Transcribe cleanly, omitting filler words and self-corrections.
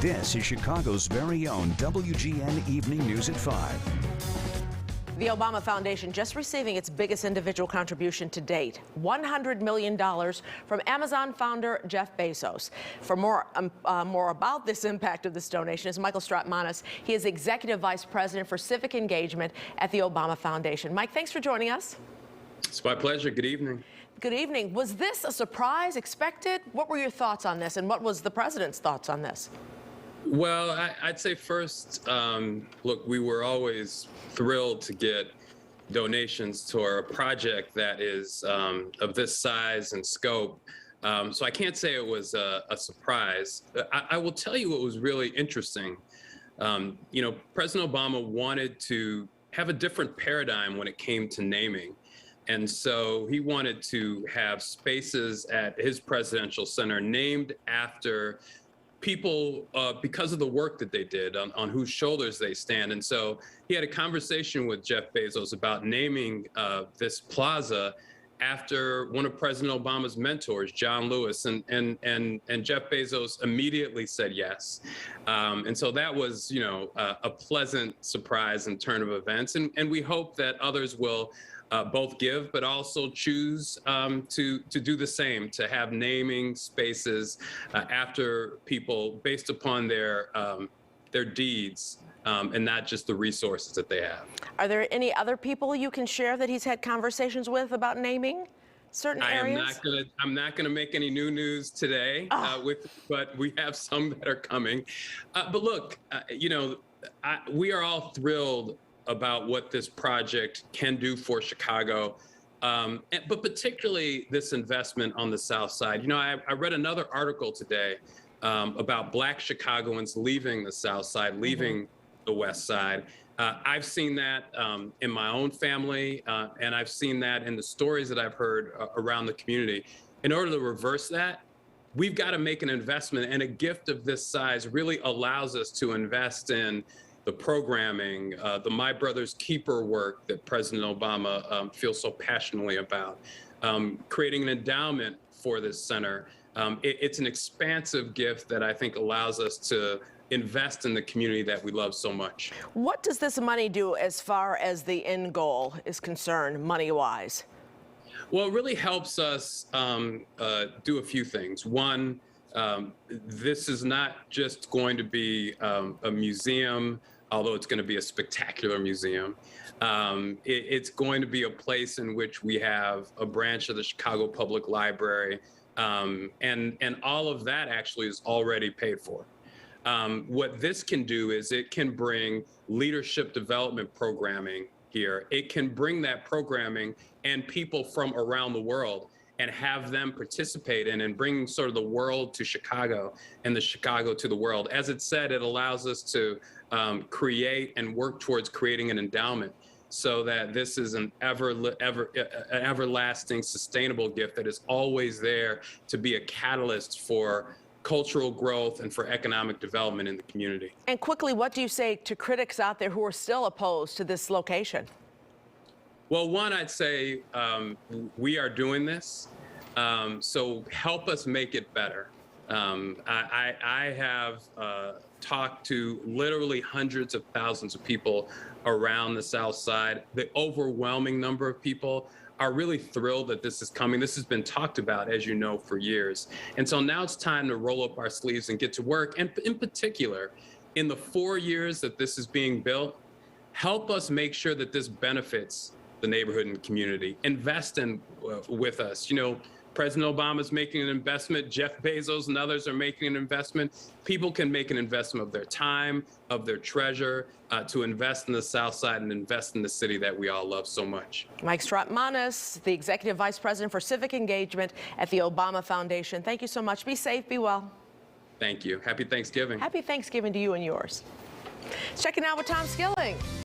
This is Chicago's very own WGN Evening News at 5. The Obama Foundation just receiving its biggest individual contribution to date, $100 million from Amazon founder Jeff Bezos. For more about this impact of this donation is Michael Strautmanis. He is Executive Vice President for Civic Engagement at the Obama Foundation. Mike, thanks for joining us. It's my pleasure. Good evening. Good evening. Was this a surprise, expected? What were your thoughts on this, and what was the president's thoughts on this? Well, I'd say first, look, we were always thrilled to get donations to our project that is of this size and scope. So I can't say it was a surprise. I will tell you what was really interesting. President Obama wanted to have a different paradigm when it came to naming. And so he wanted to have spaces at his presidential center named after people because of the work that they did, on whose shoulders they stand. And so he had a conversation with Jeff Bezos about naming this plaza after one of President Obama's mentors, John Lewis, and Jeff Bezos immediately said yes. And so that was, a pleasant surprise and turn of events. And we hope that others will both give, but also choose to do the same, to have naming spaces after people based upon their deeds and not just the resources that they have. Are there any other people you can share that he's had conversations with about naming certain areas? I'm not gonna make any new news today, but we have some that are coming. But look, we are all thrilled about what this project can do for Chicago, but particularly this investment on the South Side. I read another article today about Black Chicagoans leaving the South Side, leaving the West Side. I've seen that in my own family, and I've seen that in the stories that I've heard around the community. In order to reverse that, we've got to make an investment, and a gift of this size really allows us to invest in the programming, the My Brother's Keeper work that President Obama feels so passionately about, creating an endowment for this center. It's an expansive gift that I think allows us to invest in the community that we love so much. What does this money do as far as the end goal is concerned, money-wise? Well, it really helps us do a few things. One, this is not just going to be a museum, although it's going to be a spectacular museum. It's going to be a place in which we have a branch of the Chicago Public Library, and all of that actually is already paid for. What this can do is it can bring leadership development programming here. It can bring that programming and people from around the world and have them participate in and bring sort of the world to Chicago and the Chicago to the world. As it said, it allows us to create and work towards creating an endowment so that this is an everlasting, sustainable gift that is always there to be a catalyst for cultural growth and for economic development in the community. And quickly, what do you say to critics out there who are still opposed to this location? Well, one, I'd say we are doing this, so help us make it better. I have talked to literally hundreds of thousands of people around the South Side. The overwhelming number of people are really thrilled that this is coming. This has been talked about, as you know, for years. And so now it's time to roll up our sleeves and get to work. And in particular, in the 4 years that this is being built, help us make sure that this benefits the neighborhood and community. Invest in with us. President Obama is making an investment. Jeff Bezos and others are making an investment. People can make an investment of their time, of their treasure, to invest in the South Side and invest in the city that we all love so much. Mike Strautmanis, the Executive Vice President for Civic Engagement at the Obama Foundation. Thank you so much. Be safe, be well. Thank you. Happy Thanksgiving. Happy Thanksgiving to you and yours. Checking out with Tom Skilling.